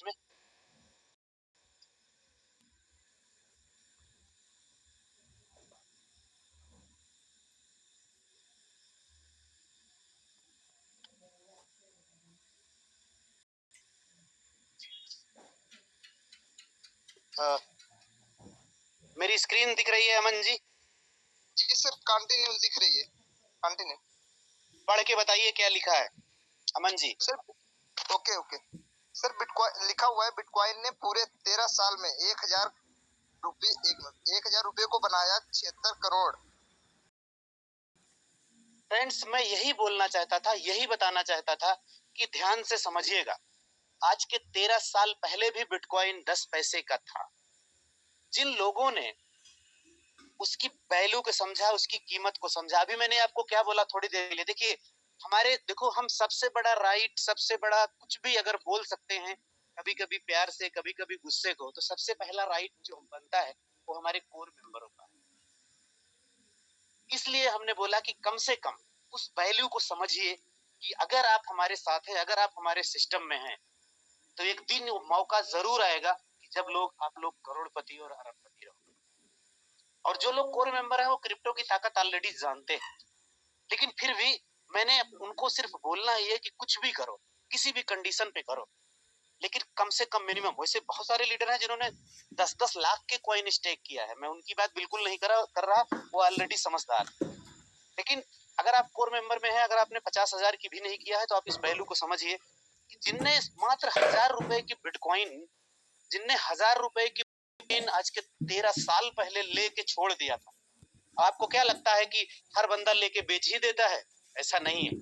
इसमें? मेरी स्क्रीन दिख रही है अमन जी? जी सर, कंटिन्यू दिख रही है। कंटिन्यू पढ़ के बताइए क्या लिखा है Aman ji. Sir. Okay okay sir, bitcoin लिखा हुआ है, बिटकॉइन ने पूरे 13 साल में 1,000 रुपये को बनाया 76 करोड़। फ्रेंड्स, मैं यही बोलना चाहता था, यही बताना चाहता था कि ध्यान से समझिएगा। आज के 13 साल पहले भी बिटकॉइन 10 पैसे का था। जिन लोगों ने उसकी वैल्यू को समझा, उसकी कीमत को समझा, अभी मैंने आपको क्या बोला थोड़ी देर के लिए, देखिए देखो हम सबसे बड़ा राइट, सबसे बड़ा कुछ भी अगर बोल सकते हैं, कभी कभी प्यार से, कभी कभी गुस्से को, तो सबसे पहला राइट जो बनता है वो हमारे कोर मेंबरों का है। इसलिए हमने बोला कि कम से कम उस वैल्यू को समझिए कि अगर आप हमारे साथ हैं, अगर आप हमारे सिस्टम में हैं, तो एक दिन वो मौका जरूर आएगा कि जब आप लोग करोड़पति और अरबपति रहोगे। और जो लोग कोर मेंबर है वो क्रिप्टो की ताकत ऑलरेडी जानते हैं, लेकिन फिर भी मैंने उनको सिर्फ बोलना ही है कि कुछ भी करो, किसी भी कंडीशन पे करो, लेकिन कम से कम मिनिमम। वैसे बहुत सारे लीडर हैं जिन्होंने 10-10 लाख के कॉइन स्टेक किया है, मैं उनकी बात बिल्कुल नहीं कर रहा, वो ऑलरेडी समझदार। लेकिन अगर आप कोर मेंबर में है, अगर आपने 50,000 की भी नहीं किया है, तो आप इस वैल्यू को समझिए कि जिनने मात्र 1,000 रुपए की बिटकॉइन, जिनने 1,000 रुपए की आज के 13 साल पहले लेके छोड़ दिया था, आपको क्या लगता है कि हर बंदा लेके बेच ही देता है? ऐसा नहीं है।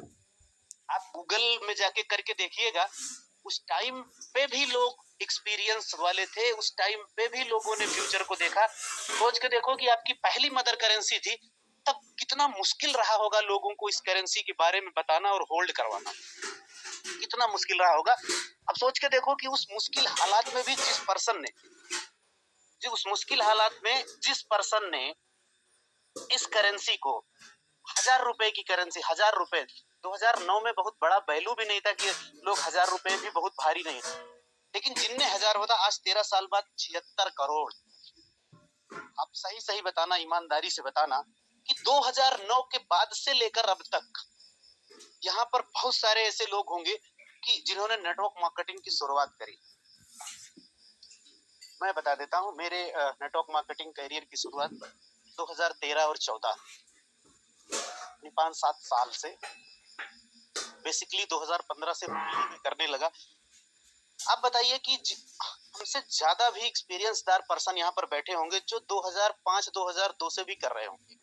आप गूगल में जाके करके देखिएगा, उस टाइम पे भी लोग एक्सपीरियंस वाले थे, उस टाइम पे भी लोगों ने फ्यूचर को देखा। सोच के देखो कि आपकी पहली मदर करेंसी थी, तब कितना मुश्किल रहा होगा लोगों को इस करेंसी के बारे में बताना और होल्ड करवाना, कितना मुश्किल रहा होगा। अब सोच के देखो कि उस मुश्किल हालात में भी जिस पर्सन ने इस करेंसी को, 1,000 रुपए की करेंसी, 1,000 रुपए 2009 में बहुत बड़ा वैल्यू भी नहीं था कि लोग 1,000 रुपए भी बहुत भारी नहीं था, लेकिन जिनने 1,000 होता, आज 13 साल बाद 76 करोड़। आप सही सही बताना, ईमानदारी से बताना कि 2009 के बाद से लेकर अब तक यहाँ पर बहुत सारे ऐसे लोग होंगे कि जिन्होंने नेटवर्क मार्केटिंग की शुरुआत करी। मैं बता देता हूँ, मेरे नेटवर्क मार्केटिंग करियर की शुरुआत 2013 और 14, 5-7 साल से, बेसिकली 2015 से करने लगा। आप बताइए कि हमसे ज्यादा भी एक्सपीरियंसदार पर्सन यहाँ पर बैठे होंगे जो 2005-2002 से भी कर रहे होंगे।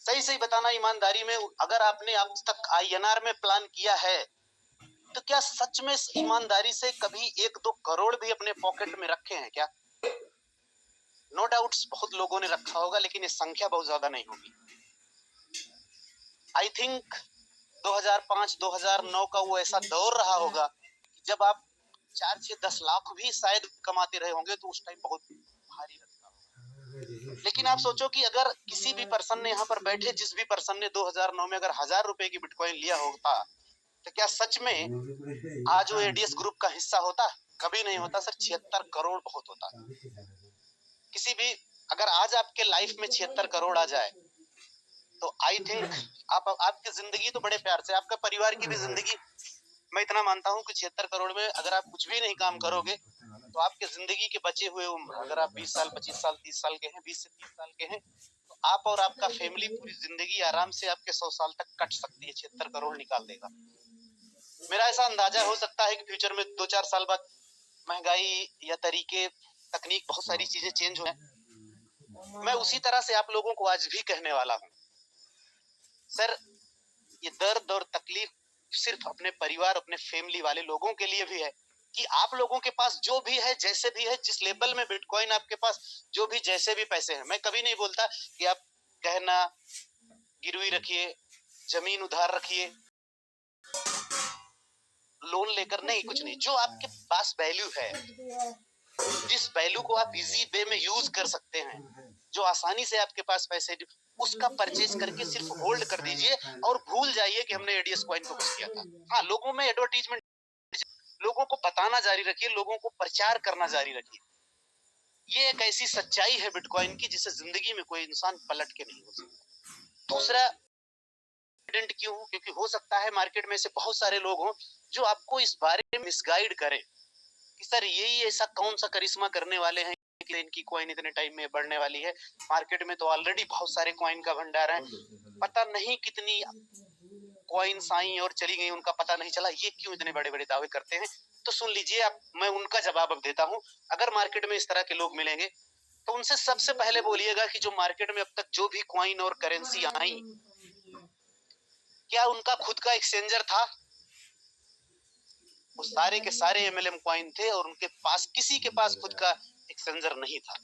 सही सही बताना ईमानदारी में, अगर आपने अब तक INR में प्लान किया है, तो क्या सच में ईमानदारी से कभी 1-2 करोड़ भी अपने पॉकेट में रखे हैं क्या? नो डाउट्स बहुत लोगों ने रखा होगा, लेकिन ये संख्या बहुत ज्यादा नहीं होगी। आई थिंक 2005-2009 का वो ऐसा दौर रहा होगा जब आप 4-6-10 लाख भी शायद कमाते रहे होंगे, तो उस टाइम बहुत भारी लगता होगा। लेकिन आप सोचो कि अगर किसी भी पर्सन ने यहाँ पर बैठे, जिस भी पर्सन ने 2009 में अगर 1,000 रुपए की बिटकॉइन लिया होता, तो क्या सच में आज वो ADS ग्रुप का हिस्सा होता? कभी नहीं होता सर। 76 करोड़ बहुत होता। किसी भी, अगर आज आपके लाइफ में 76 करोड़ आ जाए, तो आई थिंक आपकी जिंदगी तो बड़े प्यार से, आपका परिवार की भी जिंदगी, मैं इतना मानता हूँ कि 76 करोड़ में अगर आप कुछ भी नहीं काम करोगे, तो आपके जिंदगी के बचे हुए उम्र, अगर आप 20 साल, 25 साल, 30 साल के हैं, 20 से 30 साल के हैं, तो आप और आपका फैमिली पूरी जिंदगी आराम से आपके 100 साल तक कट सकती है। 76 करोड़ निकाल देगा। मेरा ऐसा अंदाजा हो सकता है कि फ्यूचर में 2-4 साल बाद महंगाई या तरीके, तकनीक, बहुत सारी चीजें चेंज हो जाए। मैं उसी तरह से आप लोगों को आज भी कहने वाला हूँ, सर ये दर्द और तकलीफ सिर्फ अपने परिवार, अपने फैमिली वाले लोगों के लिए भी है कि आप लोगों के पास जो भी है, जैसे भी है, जिस लेवल में बिटकॉइन आपके पास जो भी जैसे भी पैसे हैं, मैं कभी नहीं बोलता कि आप गहना गिरवी रखिए, जमीन उधार रखिए, लोन लेकर, नहीं, कुछ नहीं। जो आपके पास वैल्यू है, जिस वैल्यू को आप इजी वे में यूज कर सकते हैं, जो आसानी से आपके पास पैसे, उसका परचेज करके सिर्फ होल्ड कर दीजिए और भूल जाइए कि हमने ADS कॉइन को कुछ किया था। हाँ, लोगों में एडवर्टीजमेंट, लोगों को बताना जारी रखिए, लोगों को प्रचार करना जारी रखिए। ये एक ऐसी सच्चाई है बिटकॉइन की जिसे जिंदगी में कोई इंसान पलट के नहीं हो सकता। दूसरा, कॉन्फिडेंट क्यों हूं? क्योंकि हो सकता है मार्केट में से बहुत सारे लोग हों जो आपको इस बारे में मिसगाइड करें कि सर यही ऐसा कौन सा करिश्मा करने वाले हैं कि इनकी कॉइन इतने टाइम में बढ़ने वाली है। मार्केट में तो ऑलरेडी बहुत सारे कॉइन का भंडार है, पता नहीं कितनी कॉइन्स आई और चली गई, उनका पता नहीं चला, ये क्यों इतने बड़े बड़े दावे करते हैं। तो सुन लीजिए, आप, मैं उनका जवाब अब देता हूं। अगर मार्केट में इस तरह के लोग मिलेंगे तो उनसे सबसे पहले बोलिएगा कि जो मार्केट में अब तक जो भी कॉइन और करेंसी आई, क्या उनका खुद का एक्सचेंजर था? वो सारे के सारे एमएलएम कॉइन थे और उनके पास, किसी के पास खुद का एक्सचेंजर नहीं था।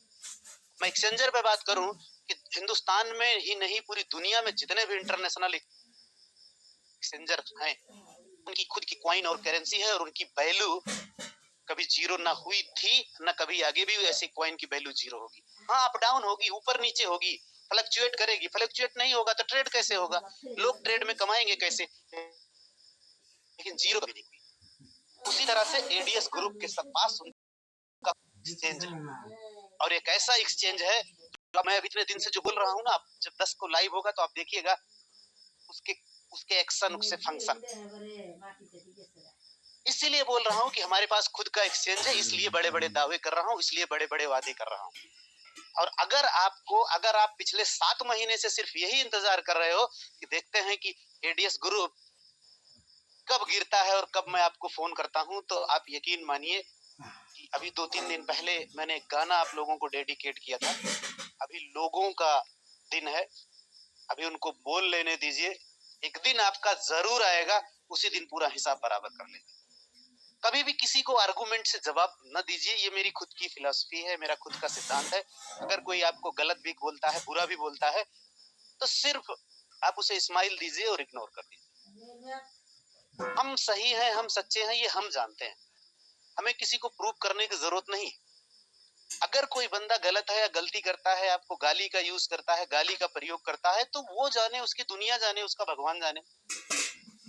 मैं एक्सचेंजर पे बात करूं कि हिंदुस्तान में ही नहीं पूरी दुनिया में जितने भी इंटरनेशनल एक्सचेंजर हैं उनकी खुद की कॉइन और करेंसी है और उनकी वैल्यू कभी जीरो ना हुई थी, ना कभी आगे भी ऐसी कॉइन की वैल्यू जीरो होगी। हाँ, अप डाउन होगी, ऊपर नीचे होगी, फ्लक्चुएट करेगी। फ्लक्चुएट नहीं होगा तो ट्रेड कैसे होगा? लोग ट्रेड में कमाएंगे कैसे? लेकिन जीरो कभी नहीं हुई। उसी तरह से एडीएस ग्रुप के सब पास उनका एक्सचेंज है और एक ऐसा एक्सचेंज है जो मैं अभी इतने दिन से जो बोल रहा हूँ ना, जब 10 को लाइव होगा तो आप देखिएगा उसके उसके एक्शन, उससे फंक्शन। इसीलिए बोल रहा हूँ कि हमारे पास खुद का एक्सचेंज है, इसलिए बड़े बड़े दावे कर रहा हूँ, इसलिए बड़े बड़े वादे कर रहा हूँ। और अगर आप पिछले 7 महीने से सिर्फ यही इंतजार कर रहे हो कि देखते हैं कि एडीएस ग्रुप कब गिरता है और कब मैं आपको फोन करता हूं, तो आप यकीन मानिए कि अभी 2-3 दिन पहले मैंने एक गाना आप लोगों को डेडिकेट किया था। अभी लोगों का दिन है, अभी उनको बोल लेने दीजिए। एक दिन आपका जरूर आएगा, उसी दिन पूरा हिसाब बराबर कर लेंगे। कभी भी किसी को आर्गुमेंट से जवाब न दीजिए, ये मेरी खुद की फिलॉसफी है, मेरा खुद का सिद्धांत है। अगर कोई आपको गलत भी बोलता है, बुरा भी बोलता है, तो सिर्फ आप उसे स्माइल दीजिए और इग्नोर कर दीजिए। हम सही हैं, हम सच्चे हैं, ये हम जानते हैं। हमें किसी को प्रूव करने की जरूरत नहीं। अगर कोई बंदा गलत है या गलती करता है, आपको गाली का यूज करता है, गाली का प्रयोग करता है, तो वो जाने, उसकी दुनिया जाने, उसका भगवान जाने।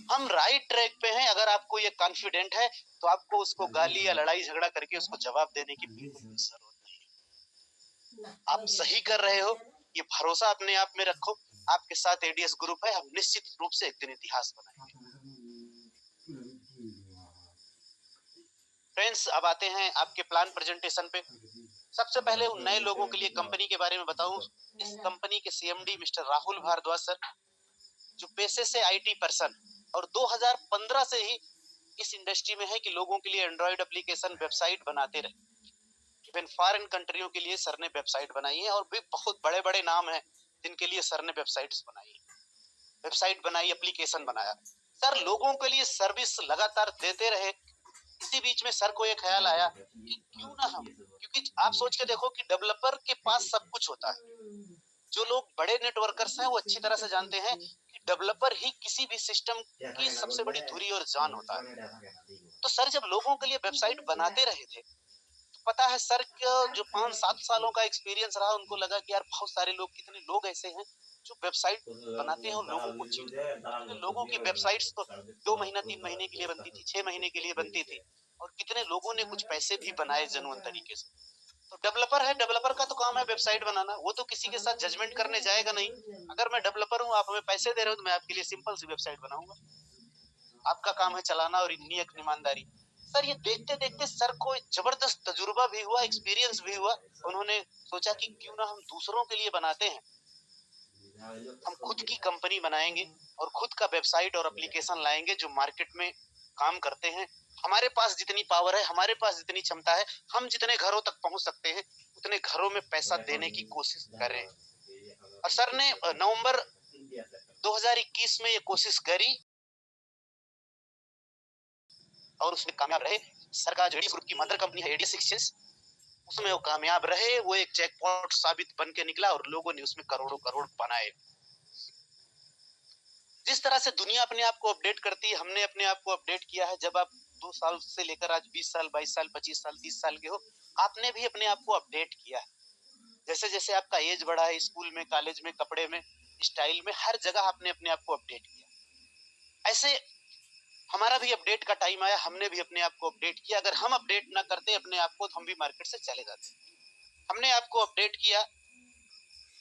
हम राइट ट्रैक पे हैं। अगर आपको ये कॉन्फिडेंट है तो आपको उसको गाली या लड़ाई झगड़ा करके उसको जवाब देने की बिल्कुल जरूरत नहीं है। आप सही कर रहे हो, ये भरोसा अपने आप में रखो। आपके साथ एडीएस ग्रुप है, हम निश्चित रूप से एक दिन इतिहास बनाएंगे। फ्रेंड्स, अब आते हैं आपके प्लान प्रेजेंटेशन पे। सबसे पहले उन नए लोगों के लिए कंपनी के बारे में बताऊं। इस कंपनी के CMD mister Rahul Bharadwaj sir, जो पेशे से आईटी पर्सन और 2015 से ही इस इंडस्ट्री में है कि लोगों के लिए एंड्रॉइड एप्लीकेशन वेबसाइट बनाते रहे। इवन फॉरेन कंट्रियों के लिए सर ने वेबसाइट बनाई है और भी बहुत बड़े बड़े नाम हैं जिनके लिए सर ने वेबसाइट बनाई, एप्लीकेशन बनाया। सर लोगों के लिए सर्विस लगातार देते रहे। इसी बीच में सर को ये ख्याल आया कि क्यों ना हम, क्योंकि आप सोच के देखो कि डेवलपर के पास सब कुछ होता है। जो लोग बड़े नेटवर्कर्स हैं वो अच्छी तरह से जानते हैं कि डेवलपर ही किसी भी सिस्टम की सबसे बड़ी धुरी और जान होता है। तो सर जब लोगों के लिए वेबसाइट बनाते रहे थे, तो पता है सर का जो 5-7 सालों का एक्सपीरियंस रहा, उनको लगा कि यार बहुत सारे लोग, कितने लोग ऐसे हैं जो वेबसाइट बनाते हैं और लोगों को चीटते हैं। लोगों की वेबसाइट्स तो 2 महीना 3 महीने के लिए बनती थी, 6 महीने के लिए बनती थी, और कितने लोगों ने कुछ पैसे भी बनाए जेन्युइन तरीके से। तो डेवलपर है, डेवलपर का तो काम है वेबसाइट बनाना, वो तो किसी के साथ जजमेंट करने जाएगा नहीं। अगर मैं डेवलपर हूँ, आप हमें पैसे दे रहे हो, तो मैं आपके लिए सिंपल सी वेबसाइट बनाऊंगा। आपका काम है चलाना और नियत ईमानदारी। सर ये देखते देखते सर को जबरदस्त तजुर्बा भी हुआ, एक्सपीरियंस भी हुआ। उन्होंने सोचा कि क्यों ना हम दूसरों के लिए बनाते हैं, हम खुद की कंपनी बनाएंगे और खुद का वेबसाइट और एप्लीकेशन लाएंगे जो मार्केट में काम करते हैं। हमारे पास जितनी पावर है, हमारे पास जितनी क्षमता है, हम जितने घरों तक पहुंच सकते हैं उतने घरों में पैसा देने की कोशिश करें। और सर ने नवंबर 2021 में ये कोशिश करी और उसमें कामयाब रहे। सर का जो एडीएस ग्रुप की मदर कंपनी है एडीएस एक्सचेंज, उसमें वो कामयाब रहे। वो एक जैकपॉट साबित बन के निकला और लोगों ने उसमें करोड़ों करोड़ बनाए। जिस तरह से दुनिया अपने आप को अपडेट करती है, हमने अपने आप को अपडेट किया है। जब आप 2 साल से लेकर आज 20 साल, 22 साल, 25 साल, 30 साल के हो, आपने भी अपने आप को अपडेट किया है। जैसे जैसे आपका एज बढ़ा है, स्कूल में, कॉलेज में, कपड़े में, स्टाइल में, हर जगह आपने अपने आप को अपडेट किया। ऐसे हमारा भी अपडेट का टाइम आया, हमने भी अपने आप को अपडेट किया। अगर हम अपडेट ना करते अपने आप को तो हम भी मार्केट से चले जाते। हमने आपको अपडेट किया,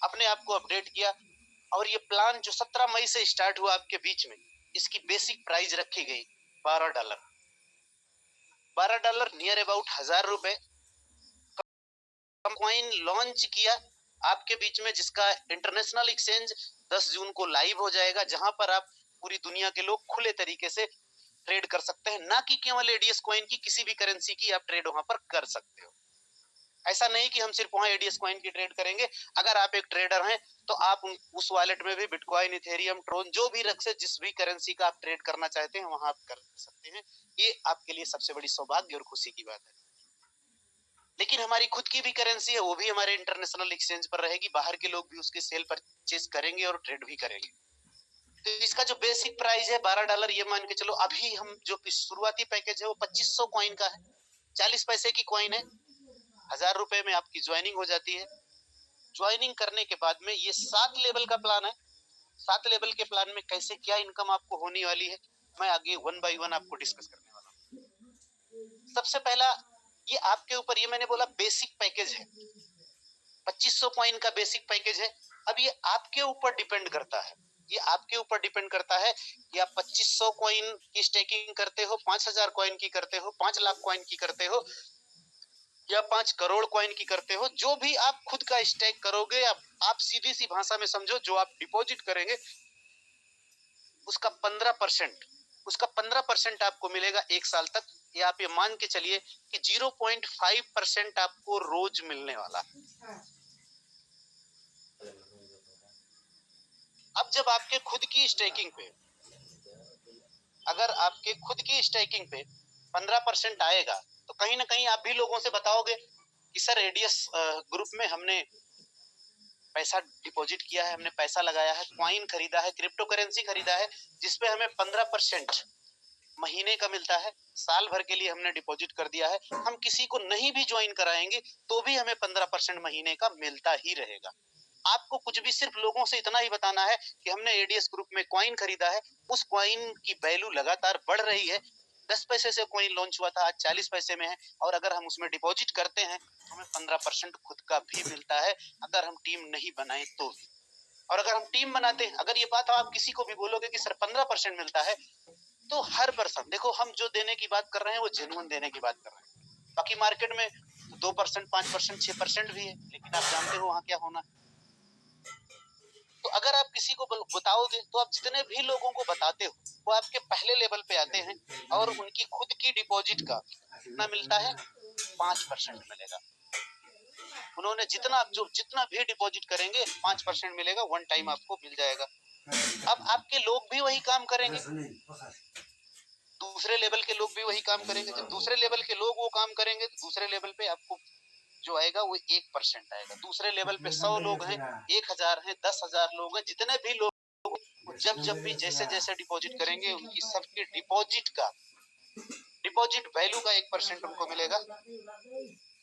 अपने आप को अपडेट किया, और ये प्लान जो 17 मई से स्टार्ट हुआ आपके बीच में, इसकी बेसिक प्राइस रखी गई $12। $12 नियर अबाउट 1000 रुपए। कॉइन लॉन्च किया आपके बीच में, जिसका इंटरनेशनल एक्सचेंज 10 जून को लाइव हो जाएगा, जहां पर आप पूरी दुनिया के लोग खुले तरीके से ट्रेड कर सकते हैं। ना कि केवल एडीएस कॉइन की, किसी भी करेंसी की आप ट्रेड वहां पर कर सकते हो। ऐसा नहीं कि हम सिर्फ वहां एडीएस कॉइन की ट्रेड करेंगे। अगर आप एक ट्रेडर हैं तो आप उस वॉलेट में भी बिटकॉइन, इथेरियम, ट्रोन, जो भी रख से जिस भी करेंसी का आप ट्रेड करना चाहते हैं वहां आप कर सकते हैं। ये आपके लिए सबसे बड़ी सौभाग्य और खुशी की बात है। लेकिन हमारी खुद की भी करेंसी है, वो भी हमारे इंटरनेशनल एक्सचेंज पर रहेगी। बाहर के लोग भी उसके सेल परचेज करेंगे और ट्रेड भी करेंगे। तो इसका जो बेसिक प्राइस है $12, ये मान के चलो। अभी हम जो शुरुआती पैकेज है वो 2500 कॉइन का है, 40 पैसे की कॉइन है। 1000 रुपए में आपकी ज्वाइनिंग हो जाती है। ज्वाइनिंग करने के बाद में ये 7 लेवल का प्लान है। 7 लेवल के प्लान में कैसे क्या इनकम आपको होने वाली है, मैं आगे 1 बाय 1 आपको डिस्कस करने वाला हूँ। सबसे पहला, ये आपके ऊपर, ये मैंने बोला बेसिक पैकेज है, 2500 कॉइन का बेसिक पैकेज है। अब ये आपके ऊपर डिपेंड करता है, ये आपके ऊपर डिपेंड करता है कि आप 2500 कॉइन की स्टेकिंग करते हो, 5000 कॉइन की करते हो, 5 लाख कॉइन की करते हो, या 5 करोड़ कॉइन की करते हो। जो भी आप खुद का स्टेक करोगे, आप सीधी सी भाषा में समझो, जो आप डिपॉजिट करेंगे उसका 15% आपको मिलेगा 1 साल तक। या आप ये मान के चलिए कि 0.5% आपको रोज मिलने वाला है। अब जब आपके खुद की स्टेकिंग पे, अगर आपके खुद की स्टेकिंग पे 15% आएगा, तो कहीं ना कहीं आप भी लोगों से बताओगे कि सर एडीएस ग्रुप में हमने पैसा डिपॉजिट किया है, हमने पैसा लगाया है, कॉइन खरीदा है, क्रिप्टो करेंसी खरीदा है, जिसपे हमें 15% महीने का मिलता है। साल भर के लिए हमने डिपॉजिट कर दिया है, हम किसी को नहीं भी ज्वाइन कराएंगे तो भी हमें 15% महीने का मिलता ही रहेगा। आपको कुछ भी सिर्फ लोगों से इतना ही बताना है कि हमने एडीएस ग्रुप में कॉइन खरीदा है, उस कॉइन की वैल्यू लगातार बढ़ रही है। 10 पैसे से कॉइन लॉन्च हुआ था, आज 40 पैसे में है, और अगर हम उसमें डिपॉजिट करते हैं तो हमें 15% खुद का भी मिलता है, अगर हम टीम नहीं बनाए तो भी। और अगर हम टीम बनाते हैं, अगर ये बात आप किसी को भी बोलोगे कि सर 15% मिलता है, तो हर पर्सन, देखो हम जो देने की बात कर रहे हैं वो जेन्युइन देने की बात कर रहे हैं। बाकी मार्केट में 2%, 5%, 6% भी है, लेकिन आप जानते हो वहां क्या होना है। तो अगर आप किसी को बताओगे तो आप जितने भी लोगों को बताते हो वो आपके पहले लेवल पे आते हैं, और उनकी खुद की डिपॉजिट का कितना मिलता है, 5% मिलेगा। उन्होंने जितना भी डिपॉजिट करेंगे 5% मिलेगा, 1 टाइम आपको मिल जाएगा। अब आपके लोग भी वही काम करेंगे, दूसरे लेवल के लोग भी वही काम करेंगे। जब दूसरे लेवल के लोग वो काम करेंगे तो दूसरे लेवल पे आपको जो आएगा वो 1% आएगा। दूसरे लेवल पे 100 लोग हैं, 1000 हैं, 10,000 लोग हैं, जितने भी लोग जब भी जैसे जैसे डिपॉजिट करेंगे, उनकी सबकी डिपॉजिट वैल्यू का 1% उनको मिलेगा।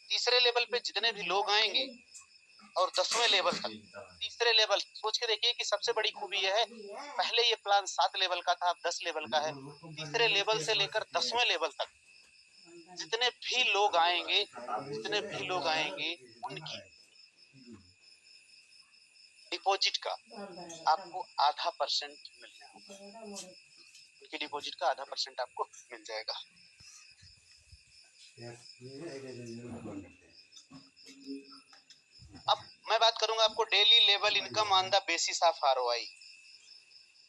तीसरे लेवल पे जितने भी लोग आएंगे, और 10वें लेवल तक, तीसरे लेवल सोच के देखिए कि सबसे बड़ी खूबी यह है, पहले ये प्लान 7 लेवल का था, अब 10 लेवल का है। तीसरे लेवल से लेकर 10वें लेवल तक जितने भी लोग आएंगे, उनकी डिपॉजिट का आपको आधा % मिलने होगा, उनकी डिपॉजिट का 0.5% आपको मिल जाएगा। अब मैं बात करूंगा आपको daily level income on the basis of ROI.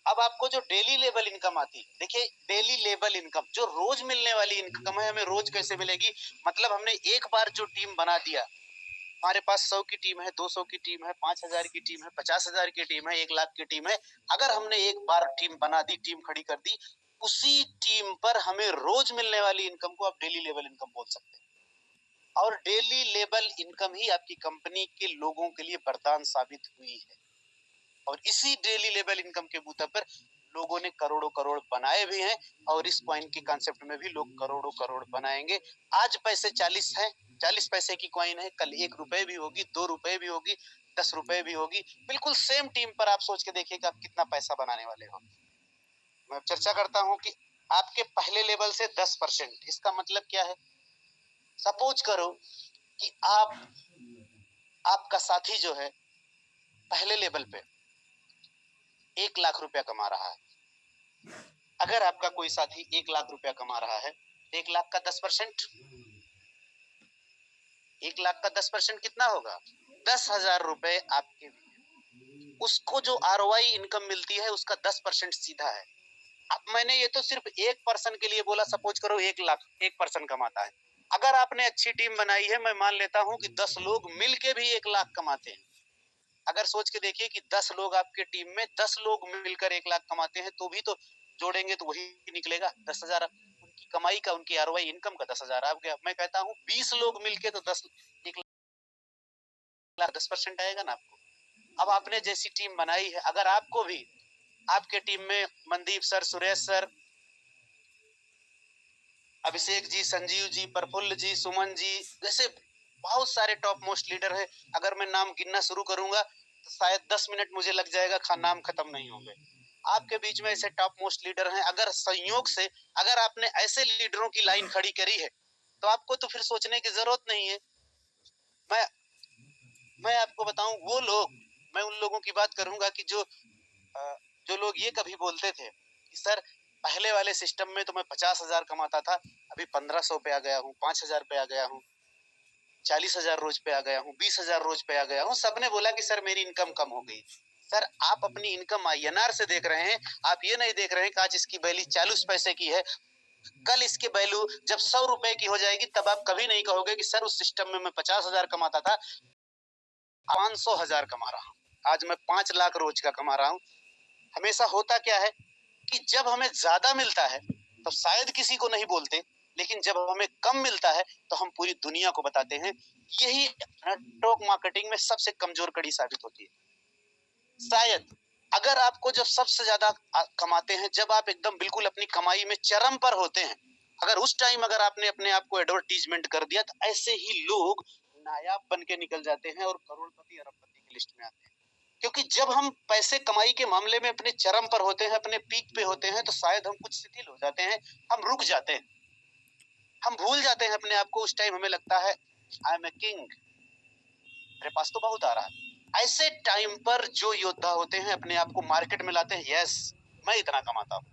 अब आपको जो डेली लेवल इनकम आती है, देखिए डेली लेवल इनकम जो रोज मिलने वाली इनकम है, हमें रोज कैसे मिलेगी, मतलब हमने एक बार जो टीम बना दिया, हमारे पास 100 की टीम है, 200 की टीम है, 5000 की टीम है, 50,000 की टीम है, 1 लाख की टीम है, अगर हमने एक बार टीम बना दी, टीम खड़ी कर दी, उसी टीम पर हमें रोज मिलने वाली इनकम को आप डेली लेवल इनकम बोल सकते हैं। और डेली लेवल इनकम ही आपकी कंपनी के लोगों के लिए वरदान साबित हुई है, और इसी डेली लेवल इनकम के बूते पर लोगों ने करोड़ों करोड़ बनाए भी हैं, और इस कॉइन के कांसेप्ट में भी लोग करोड़ों करोड़ बनाएंगे। आज पैसे 40 हैं, 40 पैसे की कॉइन है, कल 1 रुपए भी होगी, 2 रुपए भी होगी, 10 रुपए भी होगी। बिल्कुल सेम टीम पर आप सोच के देखिए कि आप कितना पैसा बनाने वाले हो। मैं चर्चा करता हूँ कि आपके पहले लेवल से 10%। इसका मतलब क्या है? सपोज करो कि आपका साथी जो है पहले लेवल पे 1 लाख रुपया कमा रहा है। अगर आपका कोई साथी 1 लाख रुपया कमा रहा है, 1 लाख का 10%, 1 लाख का 10% कितना होगा? 10,000 रुपए आपके लिए। उसको जो ROI इनकम मिलती है उसका 10% सीधा है। अब मैंने ये तो सिर्फ एक पर्सन के लिए बोला, सपोज करो 1 लाख एक पर्सन कमाता है। अगर आपने अच्छी टीम बनाई है, मैं मान लेता हूं कि 10 लोग मिलके भी 1 लाख कमाते हैं। अगर सोच के देखिए कि 10 लोग आपके टीम में 10 लोग मिलकर 1 लाख कमाते हैं, तो भी तो जोड़ेंगे तो वही निकलेगा 10,000 उनकी कमाई का, उनकी ROI इनकम का 10,000 आ गया। मैं कहता हूँ 20 लोग मिलके तो 1 लाख 10% आएगा ना आपको। अब आपने जैसी टीम बनाई है, अगर आपको भी आपके टीम में मनदीप सर, सुरेश सर, अभिषेक जी, संजीव जी, प्रफुल्ल जी, सुमन जी जैसे बहुत सारे टॉप मोस्ट लीडर है, अगर मैं नाम गिनना शुरू करूंगा तो शायद 10 मिनट मुझे लग जाएगा, नाम खत्म नहीं होंगे। आपके बीच में ऐसे टॉप मोस्ट लीडर हैं, अगर संयोग से अगर आपने ऐसे लीडरों की लाइन खड़ी करी है तो आपको तो फिर सोचने की जरूरत नहीं है। मैं आपको बताऊं, वो लोग, मैं उन लोगों की बात करूंगा कि जो लोग ये कभी बोलते थे कि सर पहले वाले सिस्टम में तो मैं 50,000 कमाता था, अभी 1,500 पे आ गया हूँ, 5,000 पे आ गया हूँ, 40,000 रोज पे आ गया हूँ, 20,000 रोज पे आ गया हूँ। सबने बोला कि सर मेरी इनकम कम हो गई। सर आप अपनी इनकम INR से देख रहे हैं, आप ये नहीं देख रहे हैं कि आज इसकी वैल्यू 40 पैसे की है, कल इसकी वैल्यू जब 100 रुपए की हो जाएगी तब आप कभी नहीं कहोगे कि सर उस सिस्टम में मैं 50,000 कमाता था, 500,000 कमा रहा हूँ, आज मैं 5 लाख रोज का कमा रहा हूँ। हमेशा होता क्या है कि जब हमें ज्यादा मिलता है तो शायद किसी को नहीं बोलते, लेकिन जब हमें कम मिलता है तो हम पूरी दुनिया को बताते हैं। यही नेटवर्क मार्केटिंग में सबसे कमजोर कड़ी साबित होती है। शायद अगर आपको जब सबसे ज्यादा कमाते हैं, जब आप एकदम बिल्कुल अपनी कमाई में चरम पर होते हैं, अगर उस टाइम अगर आपने अपने आप को एडवर्टीजमेंट कर दिया तो ऐसे ही लोग नायाब बन के निकल जाते हैं और करोड़पति अरबपति की लिस्ट में आते हैं। क्योंकि जब हम पैसे कमाई के मामले में अपने चरम पर होते हैं, अपने पीक पे होते हैं, तो शायद हम कुछ शिथिल हो जाते हैं, हम रुक जाते हैं, हम भूल जाते हैं अपने आप को। उस टाइम हमें लगता है आई एम ए किंग, मेरे पास तो बहुत आ रहा है। ऐसे टाइम पर जो योद्धा होते हैं अपने आप को मार्केट में लाते हैं, यस मैं इतना कमाता हूँ,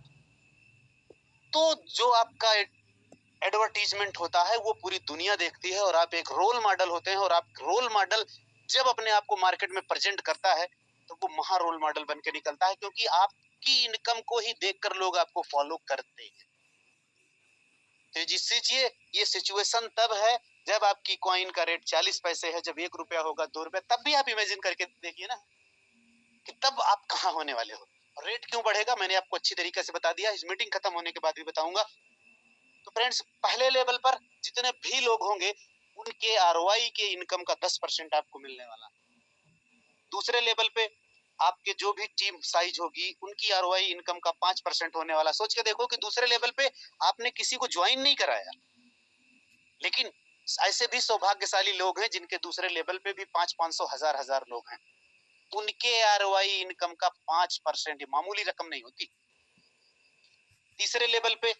तो जो आपका एडवर्टीजमेंट होता है वो पूरी दुनिया देखती है और आप एक रोल मॉडल होते हैं। और आप रोल मॉडल जब अपने आप को मार्केट में प्रेजेंट करता है तो वो महा रोल मॉडल बन के निकलता है, क्योंकि आपकी इनकम को ही देखकर लोग आपको फॉलो करते हैं। तो जी सोचिए, ये सिचुएशन तब है जब आपकी कॉइन का रेट 40 पैसे है, जब 1 रुपया होगा, 2 रुपया, तब भी आप इमेजिन करके देखिए ना कि तब आप कहाँ होने वाले हो। रेट क्यों बढ़ेगा मैंने आपको अच्छी तरीके से बता दिया, इस मीटिंग खत्म होने के बाद भी बताऊंगा। तो फ्रेंड्स, पहले लेवल पर जितने भी लोग होंगे उनके ROI के इनकम का 10% आपको मिलने वाला। दूसरे लेवल पे आपके जो भी टीम साइज होगी उनकी ROI इनकम का 5% होने वाला। सोच के देखो कि दूसरे लेवल पे आपने किसी को ज्वाइन नहीं कराया, लेकिन ऐसे भी सौभाग्यशाली लोग हैं जिनके दूसरे लेवल पे भी 500-500 हजार लोग हैं, उनके ROI इनकम का 5% मामूली रकम नहीं होती। तीसरे लेवल पे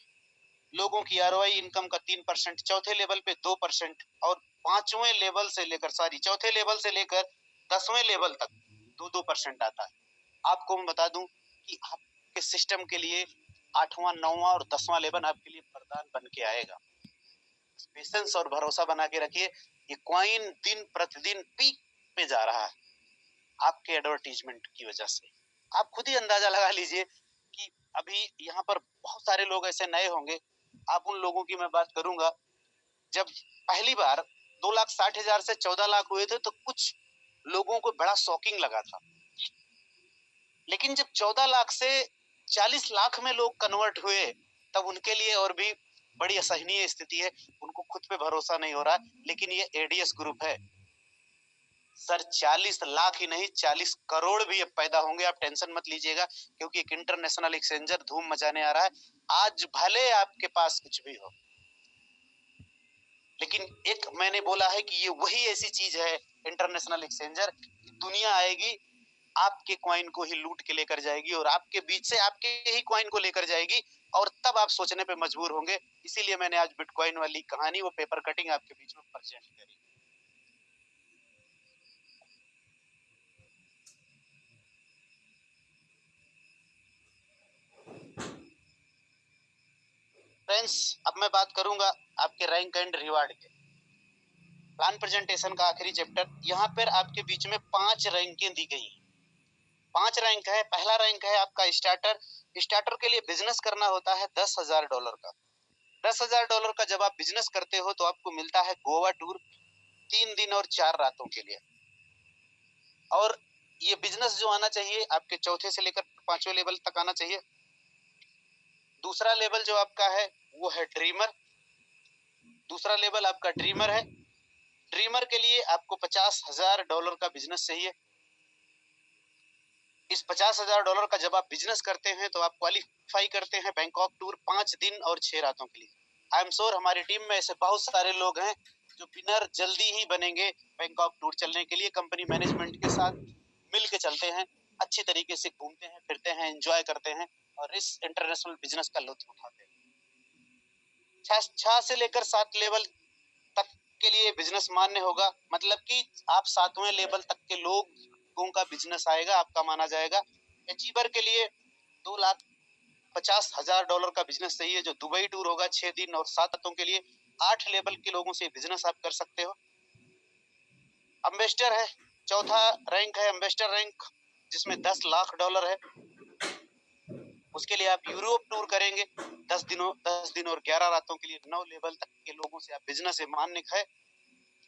लोगों की ROI इनकम का 3%, चौथे लेवल पे 2%, और पांचवें लेवल से लेकर चौथे लेवल से लेकर 10वें लेवल तक 2% आता है। आपको मैं बता दूं कि आपके सिस्टम के लिए 8वां, 9वां और 10वां लेवल आपके लिए वरदान बन के आएगा। पेशेंस और भरोसा बना के रखिए। ये कॉइन दिन प्रतिदिन पीक पे जा रहा है आपके एडवर्टीजमेंट की वजह से। आप खुद ही अंदाजा लगा लीजिए कि अभी यहाँ पर बहुत सारे लोग ऐसे नए होंगे, आप उन लोगों की मैं बात करूंगा, जब पहली बार 2,60,000 से 14 लाख हुए थे तो कुछ लोगों को बड़ा शॉकिंग लगा था, लेकिन जब 14 लाख से 40 लाख में लोग कन्वर्ट हुए तब उनके लिए और भी बड़ी असहनीय स्थिति है। उनको खुद पे भरोसा नहीं हो रहा, लेकिन ये ADS ग्रुप है सर, 40 लाख ही नहीं 40 करोड़ भी अब पैदा होंगे, आप टेंशन मत लीजिएगा, क्योंकि एक इंटरनेशनल एक्सचेंजर धूम मचाने आ रहा है। आज भले आपके पास कुछ भी हो, लेकिन एक मैंने बोला है कि ये वही ऐसी चीज है इंटरनेशनल एक्सचेंजर, दुनिया आएगी आपके कॉइन को ही लूट के लेकर जाएगी और आपके बीच से आपके ही कॉइन को लेकर जाएगी और तब आप सोचने पे मजबूर होंगे। इसीलिए मैंने आज बिटकॉइन वाली कहानी, वो पेपर कटिंग आपके बीच में प्रेजेंट करी। फ्रेंड्स, अब मैं बात करूंगा आपके रैंक एंड रिवार्ड के। प्लान प्रेजेंटेशन का आखिरी चैप्टर, यहाँ पर आपके बीच में 5 रैंकें दी गई हैं। 5 रैंक है। पहला रैंक है आपका स्टार्टर। स्टार्टर के लिए बिजनेस करना होता है $10,000 का। $10,000 का जब आप बिजनेस करते हो तो आपको मिलता है गोवा टूर 3 दिन और 4 रातों के लिए। और ये बिजनेस जो आना चाहिए आपके चौथे से लेकर 5वें लेवल तक आना चाहिए। दूसरा लेवल जो आपका है वो है ड्रीमर। दूसरा लेवल आपका ड्रीमर है। ड्रीमर के लिए आपको $50,000 का बिजनेस चाहिए। इस $50,000 का जब आप बिजनेस करते हैं तो आप क्वालिफाई करते हैं बैंकॉक टूर 5 दिन और 6 रातों के लिए। आई एम श्योर हमारी टीम में ऐसे बहुत सारे लोग हैं जो विनर जल्दी ही बनेंगे बैंकॉक टूर चलने के लिए। कंपनी मैनेजमेंट के साथ मिल के चलते हैं, अच्छी तरीके से घूमते हैं, फिरते हैं, एंजॉय करते हैं और इस इंटरनेशनल बिजनेस का लुत्फ उठाते हैं। 6 से लेकर 7 लेवल तक के लिए बिजनेस मान्य होगा, मतलब कि आप 7वें लेवल तक के लोगों का बिजनेस आएगा, आपका माना जाएगा। अचीवर के लिए $2,50,000 का बिजनेस चाहिए जो दुबई टूर होगा 6 दिन और 7 रातों के लिए। 8 लेवल के लोगों से बिजनेस आप कर सकते हो। एम्बेसडर है, चौथा रैंक है एम्बेसडर रैंक, जिसमें $10,00,000 है। उसके लिए आप यूरोप टूर करेंगे 10 दिन और 11 रातों के लिए। 9 लेवल तक के लोगों से आप बिजनेस से मान्य है।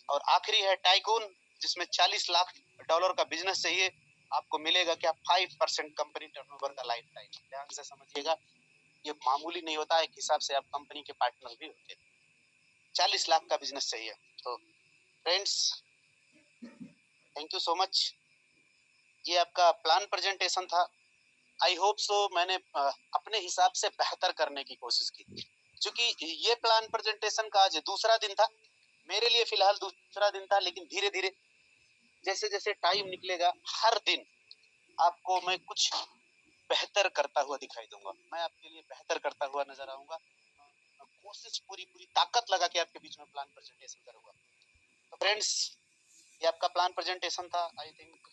और आखिरी है टाइकून, जिसमें $40,00,000 का बिजनेस चाहिए। आपको मिलेगा क्या? 5% कंपनी टर्नओवर का लाइफ टाइम। ध्यान से समझिएगा, ये मामूली नहीं होता, एक हिसाब से आप कंपनी के पार्टनर भी होते हैं। 40 लाख का बिजनेस चाहिए। तो friends, thank you so much. ये आपका प्लान प्रेजेंटेशन था। आई होप सो मैंने अपने हिसाब से बेहतर करने की कोशिश की, क्योंकि ये प्लान प्रेजेंटेशन का आज दूसरा दिन था। मेरे लिए फिलहाल दूसरा दिन था, लेकिन धीरे धीरे जैसे जैसे टाइम निकलेगा हर दिन आपको मैं कुछ बेहतर करता हुआ दिखाई दूंगा। मैं आपके लिए बेहतर करता हुआ नजर आऊंगा। कोशिश पूरी ताकत लगा के आपके बीच में प्लान प्रेजेंटेशन करूंगा। तो फ्रेंड्स, ये आपका प्लान प्रेजेंटेशन था। आई थिंक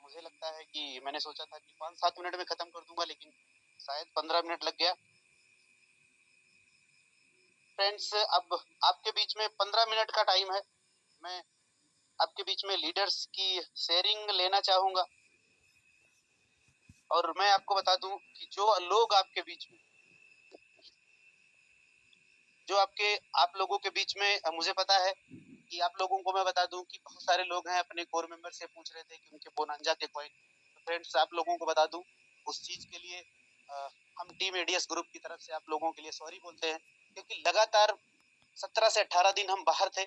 मुझे लगता है कि मैंने सोचा था कि 5-7 मिनट में खत्म कर दूंगा, लेकिन शायद 15 मिनट लग गया। फ्रेंड्स, अब आपके बीच में 15 मिनट का टाइम है। मैं आपके बीच में लीडर्स की शेयरिंग लेना चाहूंगा। और मैं आपको बता दूं कि जो लोग आपके बीच में, जो आप लोगों के बीच में, मुझे पता है कि आप लोगों को मैं बता दूं कि बहुत सारे लोग हैं अपने कोर मेंबर से पूछ रहे थे कि उनके बोनांजा के कॉइन। तो फ्रेंड्स, आप लोगों को बता दूं उस चीज के लिए हम टीम एडीएस ग्रुप की तरफ से आप लोगों के लिए सॉरी बोलते हैं, क्योंकि लगातार 17 से 18 दिन हम बाहर थे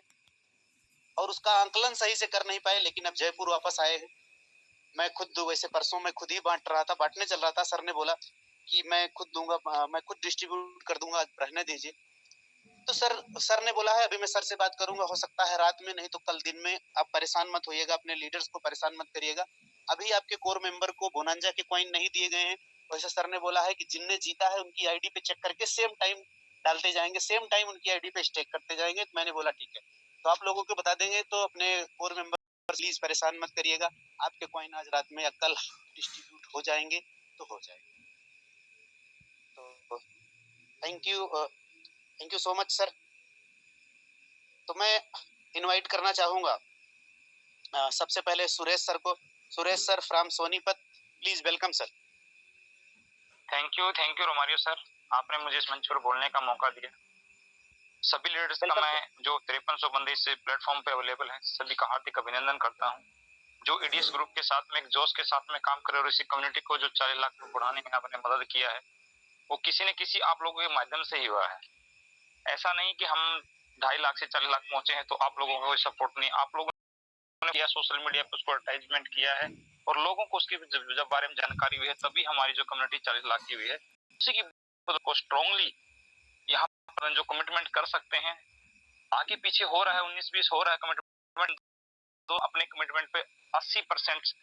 और उसका आंकलन सही से कर नहीं पाए। लेकिन अब जयपुर वापस आए हैं। मैं खुद, वैसे परसों मैं खुद ही बांटने चल रहा था। सर ने बोला कि मैं खुद दूंगा, मैं खुद डिस्ट्रीब्यूट कर दूंगा, रहने दीजिए। तो सर ने बोला है अभी मैं सर से बात करूंगा, हो सकता है रात में, नहीं तो कल दिन में। आप परेशान मत होइएगा, अपने लीडर्स को परेशान मत करिएगा। अभी आपके कोर मेंबर को बोनांजा के कॉइन नहीं दिए गए हैं। वैसे सर ने बोला है कि जिनने जीता है उनकी आईडी पे चेक करके सेम टाइम डालते जाएंगे, सेम टाइम उनकी आईडी पे स्टेक करते जाएंगे। तो मैंने बोला ठीक है, तो आप लोगों को बता देंगे। तो अपने कोर मेंबर प्लीज परेशान मत करिएगा, आपके कॉइन आज रात में या कल डिस्ट्रीब्यूट हो जाएंगे तो हो जाएंगे। तो thank you so much sir. तो मैं इनवाइट करना चाहूंगा सबसे पहले सुरेश सर को। Suresh sir from Sonipat, please welcome sir. Thank you Romario sir, आपने मुझे इस मंच पर बोलने का मौका दिया। सभी लीडर्स का मैं, जो 5300 बंदे इस प्लेटफॉर्म पे अवेलेबल हैं, सभी का हार्दिक अभिनंदन करता हूं। जो एडीएस ग्रुप के साथ में एक जोश के साथ में काम करे और इसी कम्युनिटी को जो 40 लाख को बढ़ाने में आपने मदद किया है, वो किसी न किसी आप लोगों के माध्यम से ही हुआ है। ऐसा नहीं कि हम 2.5 लाख से 40 लाख पहुंचे हैं तो आप लोगों का कोई सपोर्ट नहीं। आप लोगों ने किया, सोशल मीडिया पर उसको एडवर्टाइजमेंट किया है और लोगों को उसके जब बारे में जानकारी हुई है, तभी हमारी जो कम्युनिटी 40 लाख की हुई है। उसी की को स्ट्रांगली यहाँ पर जो कमिटमेंट कर सकते हैं, आगे पीछे हो रहा है 19-20 हो रहा है कमिटमेंट, तो अपने कमिटमेंट पे 80%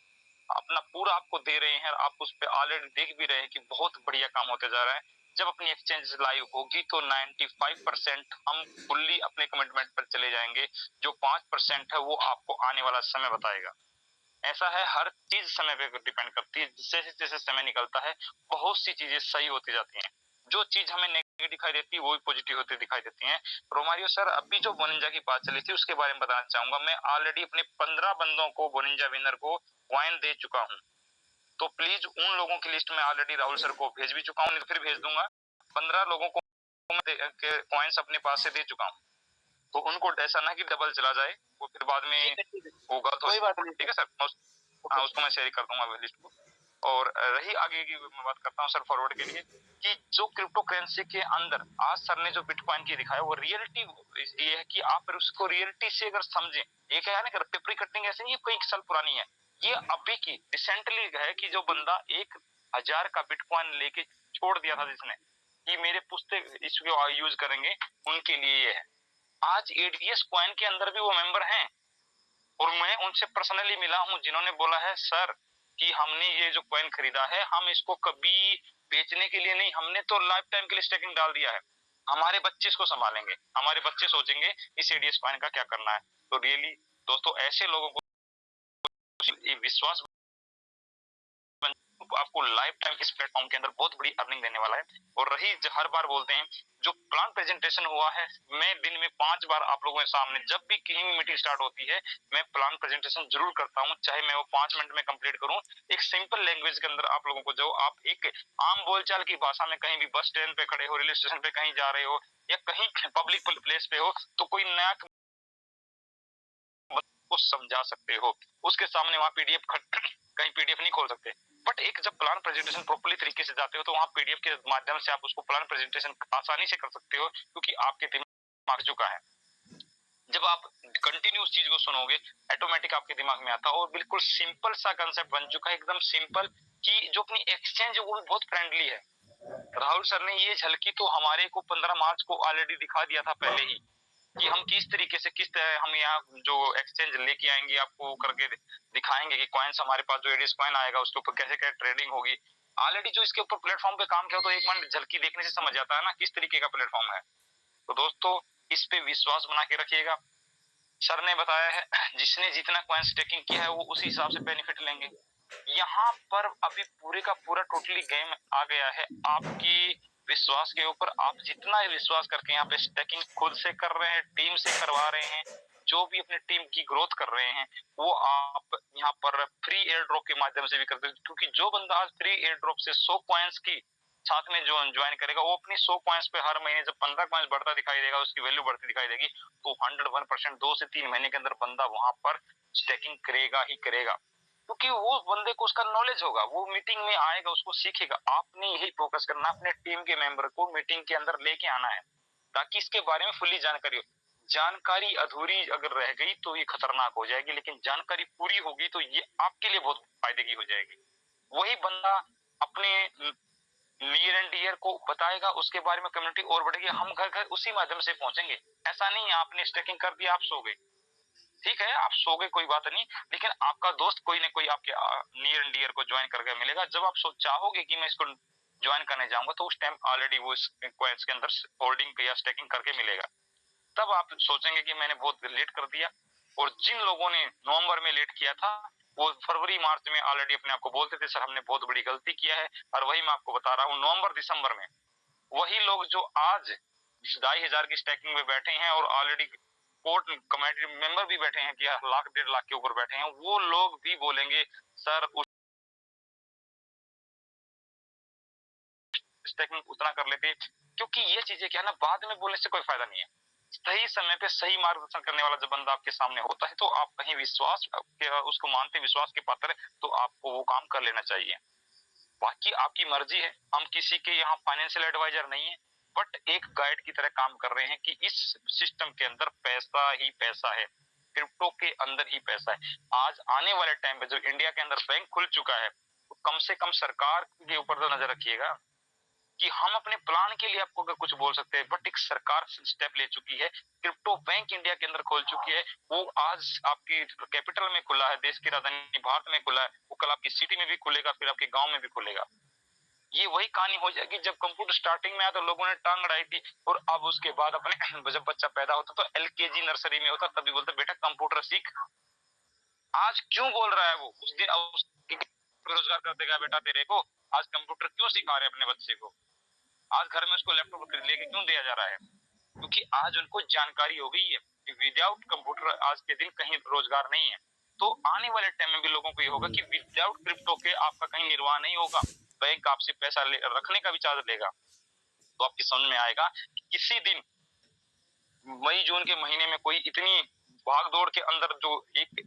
अपना पूरा आपको दे रहे हैं। आप उस पे ऑलरेडी देख भी रहे हैं कि बहुत बढ़िया काम होते जा रहा है। जब अपनी एक्सचेंज लाइव होगी तो 95% हम फुल्ली अपने कमिटमेंट पर चले जाएंगे। जो 5% है वो आपको आने वाला समय बताएगा। ऐसा है, हर चीज समय पे डिपेंड करती है। जैसे जैसे समय निकलता है बहुत सी चीजें सही होती जाती हैं। जो चीज हमें नेगेटिव दिखाई देती है वो भी पॉजिटिव होती दिखाई देती हैं। रोमारियो सर, अभी जो बोनिंजा की बात चली थी उसके बारे में बताना चाहूंगा। मैं ऑलरेडी अपने 15 बंदों को, बोनिंजा विनर को कॉइन दे चुका हूँ। तो प्लीज उन लोगों की लिस्ट में ऑलरेडी राहुल सर को भेज भी चुका हूँ, फिर भेज दूंगा। 15 लोगों को मैं कॉइन्स अपने पास से दे चुका हूँ। तो उनको ऐसा ना कि डबल चला जाए, वो फिर बाद में होगा तो कोई बात नहीं। ठीक है सर। हाँ, उसको मैं शेयर कर दूंगा लिस्ट को। और रही आगे की मैं बात करता हूँ सर फॉरवर्ड के लिए, कि जो क्रिप्टो करेंसी के अंदर आज सर ने जो बिटकॉइन की दिखाया वो रियलिटी ये है कि आप उसको रियलिटी से अगर समझें, ये क्या है ना, पेपरी कटिंग ऐसे नहीं, कोई साल पुरानी है, ये अभी की रिसेंटली है कि जो बंदा 1000 का बिटकॉइन लेके छोड़ दिया था जिसने, कि मेरे पुश्ते इसको यूज करेंगे, उनके लिए ये है। आज एडीएस कॉइन के अंदर भी वो मेंबर हैं और मैं उनसे पर्सनली मिला हूं, जिन्होंने बोला है सर कि हमने ये जो कॉइन खरीदा है हम इसको कभी बेचने के लिए नहीं, हमने तो लाइफ टाइम के लिए स्टेकिंग डाल दिया है, हमारे बच्चे इसको संभालेंगे, हमारे बच्चे सोचेंगे इस एडीएस कॉइन का क्या करना है। तो रियली दोस्तों, ऐसे लोगों को विश्वास आपको लाइफ टाइम इस प्लेटफॉर्म के अंदर बहुत बड़ी अर्निंग देने वाला है। और रही जो हर बार बोलते हैं जो प्लान प्रेजेंटेशन हुआ है, मैं दिन में 5 बार आप लोगों के सामने जब भी कहीं भी मीटिंग स्टार्ट होती है मैं प्लान प्रेजेंटेशन जरूर करता हूं, चाहे मैं वो 5 मिनट में कंप्लीट करूं। एक सिंपल लैंग्वेज के अंदर आप लोगों को, जो आप एक आम बोलचाल की भाषा में कहीं भी बस स्टैंड पे खड़े हो, रेलवे स्टेशन पे कहीं जा रहे हो या कहीं पब्लिक प्लेस पे हो, तो कोई नया को समझा सकते हो, उसके सामने वहां पीडीएफ कहीं पीडीएफ नहीं खोल सकते। बट एक जब प्लान प्रेजेंटेशन प्रॉपर्ली तरीके से जाते हो तो वहां पीडीएफ के माध्यम से आप उसको प्लान प्रेजेंटेशन आसानी से कर सकते हो, क्योंकि आपके दिमाग चुका है। जब आप कंटिन्यू उस चीज को सुनोगे ऑटोमेटिक आपके दिमाग में आता है, और बिल्कुल सिंपल सा कंसेप्ट बन चुका है, एकदम सिंपल, कि जो अपनी एक्सचेंज है वो भी बहुत फ्रेंडली है। राहुल सर ने ये झलकी तो हमारे को 15 मार्च को ऑलरेडी दिखा दिया था पहले ही, कि हम किस तरीके से, किस तरह हम यहाँ जो एक्सचेंज लेके आएंगे, आपको करके दिखाएंगे कि कॉइन्स हमारे पास जो एडीएस कॉइन आएगा उसके ऊपर कैसे क्या ट्रेडिंग होगी। ऑलरेडी जो इसके ऊपर प्लेटफॉर्म पे काम किया तो एक बार झलकी देखने से समझ आता है ना किस तरीके का प्लेटफॉर्म है। तो दोस्तों, इस पे विश्वास बना के रखिएगा। सर ने बताया है जिसने जितना कॉइन स्टेकिंग किया है वो उसी हिसाब से बेनिफिट लेंगे। यहाँ पर अभी पूरे का पूरा टोटली गेम आ गया है आपकी विश्वास के ऊपर। आप जितना विश्वास करके यहाँ पे स्टेकिंग खुद से कर रहे हैं, टीम से करवा रहे हैं, जो भी अपनी टीम की ग्रोथ कर रहे हैं, वो आप यहाँ पर फ्री एयर ड्रॉप के माध्यम से भी करते हैं। क्योंकि जो बंदा आज फ्री एयर ड्रॉप से 100 कॉइन्स की साथ में जो ज्वाइन करेगा, वो अपनी 100 कॉइन्स पे हर महीने जब 15 कॉइन्स बढ़ता दिखाई देगा, उसकी वैल्यू बढ़ती दिखाई देगी, तो 101% 2 से 3 महीने के अंदर बंदा वहां पर स्टेकिंग करेगा ही करेगा। क्योंकि वो बंदे को उसका नॉलेज होगा, वो मीटिंग में आएगा, उसको सीखेगा। आपने यही फोकस करना, अपने टीम के मेंबर को मीटिंग के अंदर लेके आना है ताकि इसके बारे में फुल्ली जानकारी हो। जानकारी अधूरी अगर रह गई तो ये खतरनाक हो जाएगी, लेकिन जानकारी पूरी होगी तो ये आपके लिए बहुत फायदे की हो जाएगी। वही बंदा अपने नियर एंड डियर को बताएगा, उसके बारे में कम्युनिटी और बढ़ेगी, हम घर घर उसी माध्यम से पहुंचेंगे। ऐसा नहीं है आपने स्टेकिंग कर दिया आप सो गए, ठीक है आप सो गए कोई बात नहीं, लेकिन आपका दोस्त कोई ना कोई आपके नियर एंड डियर को ज्वाइन करके मिलेगा। जब आप चाहोगे कि मैं इसको ज्वाइन करने जाऊंगा तो उस टाइम ऑलरेडी वो इस कॉइन्स के अंदर होल्डिंग या स्टेकिंग करके मिलेगा। तब आप सोचेंगे कि मैंने बहुत लेट कर दिया। और जिन लोगों ने नवंबर में लेट किया था वो फरवरी मार्च में ऑलरेडी अपने आप को बोलते थे सर हमने बहुत बड़ी गलती किया है। और वही मैं आपको बता रहा हूँ, नवंबर दिसंबर में वही लोग जो आज 2500 की स्टैकिंग में बैठे हैं और ऑलरेडी कोर्ट कमेटी मेंबर भी बैठे हैं कि 1 लाख 1.5 लाख के ऊपर बैठे हैं, वो लोग भी बोलेंगे सर उस स्टैकिंग उतना कर लेते। क्योंकि ये चीजें क्या है ना, बाद में बोलने से कोई फायदा नहीं है। सही समय पे सही मार्गदर्शन करने वाला जब बंदा आपके सामने होता है तो आप कहीं विश्वास उसको मानते, विश्वास के पात्र है, तो आपको वो काम कर लेना चाहिए। बाकी आपकी मर्जी है, हम किसी के यहाँ फाइनेंशियल एडवाइजर नहीं है, बट एक गाइड की तरह काम कर रहे हैं कि इस सिस्टम के अंदर पैसा ही पैसा है, क्रिप्टो के अंदर ही पैसा है। आज आने वाले टाइम पे जो इंडिया के अंदर बैंक खुल चुका है, तो कम से कम सरकार के ऊपर तो नजर रखिएगा कि हम अपने प्लान के लिए आपको अगर कुछ बोल सकते हैं, बट एक सरकार स्टेप ले चुकी है, क्रिप्टो बैंक इंडिया के अंदर खोल चुकी है। वो आज आपकी कैपिटल में खुला है, देश की राजधानी भारत में खुला है, वो कल आपकी सिटी में भी खुलेगा, फिर आपके गांव में भी खुलेगा। ये वही कहानी हो जाएगी जब कंप्यूटर स्टार्टिंग में आया तो लोगों ने टांग अड़ाई थी, और अब उसके बाद अपने जब बच्चा पैदा होता तो एलकेजी नर्सरी में होता तभी बोलते बेटा कंप्यूटर सीख। आज क्यों बोल रहा है वो? उस दिन रोजगार कर देगा बेटा तेरे को, आज कंप्यूटर क्यों सिखा रहे अपने बच्चे को? आज घर में उसको लैपटॉप लेके क्यों दिया जा रहा है? क्योंकि आज उनको जानकारी हो गई है कि विदाउट कंप्यूटर आज के दिन कहीं रोजगार नहीं है। तो आने वाले टाइम में भी लोगों को ये होगा कि विदाउट क्रिप्टो के आपका कहीं निर्वाह नहीं होगा। बैंक आपसे पैसा रखने का भी चार्ज लेगा। तो आपकी समझ में आएगा कि किसी दिन मई जून के महीने में कोई इतनी भागदौड़ के अंदर जो एक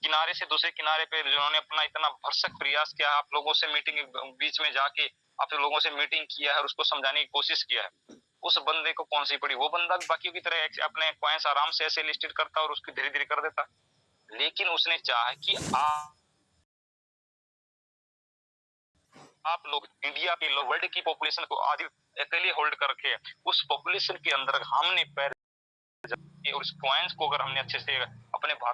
किनारे से दूसरे किनारे पे जिन्होंने अपना इतना भरसक प्रयास किया, आप लोगों से मीटिंग बीच में जाके आप लोगों से मीटिंग किया है और उसको समझाने की कोशिश किया है, उस बंदे को कौन सी पड़ी? वो बंदा भी बाकियों की तरह अपने कॉइंस आराम से ऐसे लिस्टेड करता और उसकी धीरे धीरे कर देता, लेकिन उसने चाहा कि आप लोग इंडिया के लोग वर्ल्ड की पॉपुलेशन को आधी अकेले होल्ड करके उस पॉपुलेशन के अंदर हमने पैर और इस कॉइंस को अगर हमने अच्छे से अपने भारत